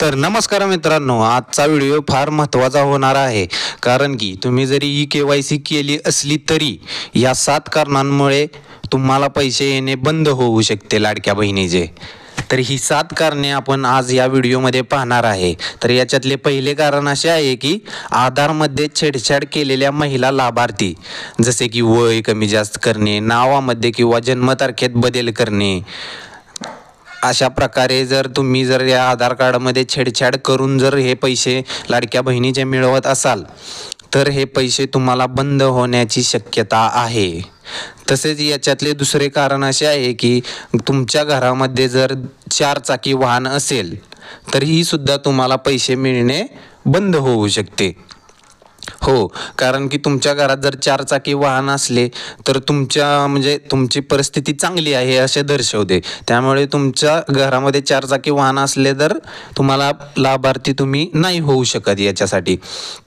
तर नमस्कार मित्रांनो, आजचा व्हिडिओ फार महत्त्वाचा होणार आहे. कारण की तुम्ही जरी ई-के-वाय-सी केली असली तरी या 7 कारणांमुळे तुम्हाला पैसे येणे बंद होऊ शकते लाडक्या बहिणीचे. तर ही 7 कारणे आपण आज या व्हिडिओमध्ये पाहणार आहे. तर याच्यातले पहिले कारण असे आहे की आधारमध्ये छेडछाड केलेल्या महिला लाभार्थी, जसे की वय कमी जास्त करणे, नावामध्ये किंवा जन्मतारखेत बदल करणे, अशा प्रकारे जर तुम्ही या आधार कार्डमध्ये छेडछाड करून जर हे पैसे लाडक्या बहिणीचे मिळवत असाल तर हे पैसे तुम्हाला बंद होण्याची शक्यता आहे. तसेच याच्यातले दुसरे कारण असे आहे की तुमच्या घरामध्ये जर 4 चाकी वाहन असेल तर ही सुद्धा तुम्हाला पैसे मिळणे बंद होऊ शकते. हो, कारण की तुमच्या घरात जर 4 चाकी वाहन असले तर तुमची परिस्थिती चांगली आहे असे दर्शवते. त्यामुळे तुमच्या घरामध्ये 4 चाकी वाहन असले तर तुम्हाला लाभार्थी तुम्ही नाही होऊ शकत याच्यासाठी.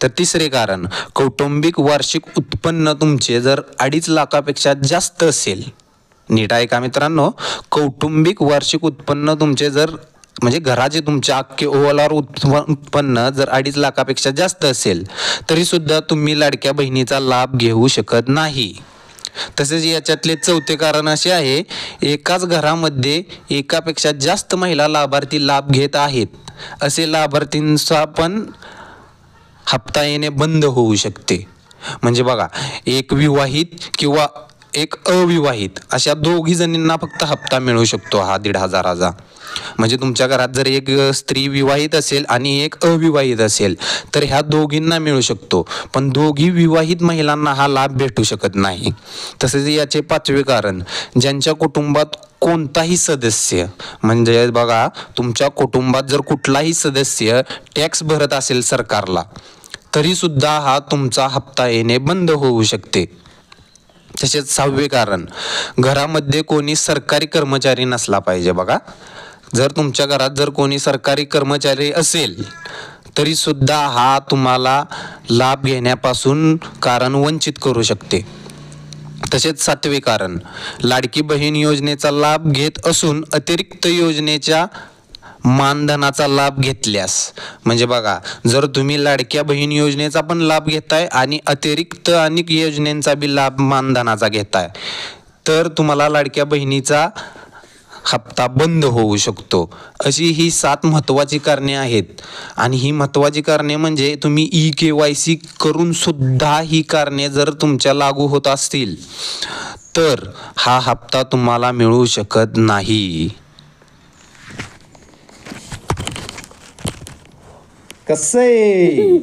तर तिसरे कारण, कौटुंबिक वार्षिक उत्पन्न तुमचे जर 2.5 लाखापेक्षा जास्त असेल. नीट ऐका मित्रांनो, कौटुंबिक वार्षिक उत्पन्न तुमचे जर घराचे तुमचे अख्खे ओव्हरऑल उत्पन्न जर 2.5 लाखापेक्षा जास्त असेल तरी सुद्धा तुम्ही लाडक्या बहिणीचा लाभ घेऊ शकत नाही. तसेच याच्यातले चौथे कारण असे आहे, एकाच घरामध्ये एकापेक्षा जास्त महिला लाभार्थी लाभ घेत आहेत असे लाभार्थींचा पण हप्ता येणे बंद होऊ शकते. म्हणजे बघा, एक विवाहित किंवा एक अविवाहित अशा दोघी जणींना फक्त हप्ता मिळू शकतो हा 1,500चा. म्हणजे तुमच्या घरात जर एक स्त्री विवाहित असेल आणि एक अविवाहित असेल तर ह्या दोघींना मिळू शकतो, पण दोघी विवाहित महिलांना हा लाभ भेटू शकत नाही. तसेच याचे 5वे कारण, ज्यांच्या कुटुंबात कोणताही सदस्य, म्हणजे बघा तुमच्या कुटुंबात जर कुठलाही सदस्य टॅक्स भरत असेल सरकारला तरी सुद्धा हा तुमचा हप्ता येणे बंद होऊ शकते. तसेच 6वे कारण, घरामध्ये कोणी सरकारी कर्मचारी नसला पाहिजे. बघा, जर तुमच्या घरात जर कोणी सरकारी कर्मचारी असेल तरी सुद्धा हा तुम्हाला लाभ घेण्यापासून कारण वंचित करू शकते. तसेच 7वे कारण, लाडकी बहीण योजनेचा लाभ घेत असून अतिरिक्त योजनेच्या मानधनाचा लाभ घेतल्यास, म्हणजे बघा जर तुम्ही लाडक्या बहीण योजनेचा पण लाभ घेताय आणि अतिरिक्त अनेक योजनेचा बी लाभ मानधनाचा घेताय तर तुम्हाला लाडक्या बहिणीचा हप्ता बंद होऊ शकतो. अशी ही 7 महत्त्वाची कारणे आहेत. आणि ही महत्त्वाची कारणे म्हणजे तुम्ही ई-के-वाय-सी करून सुद्धा ही कारणे जर तुमच्या लागू होत असतील तर हा हप्ता तुम्हाला मिळू शकत नाही. कसं आहे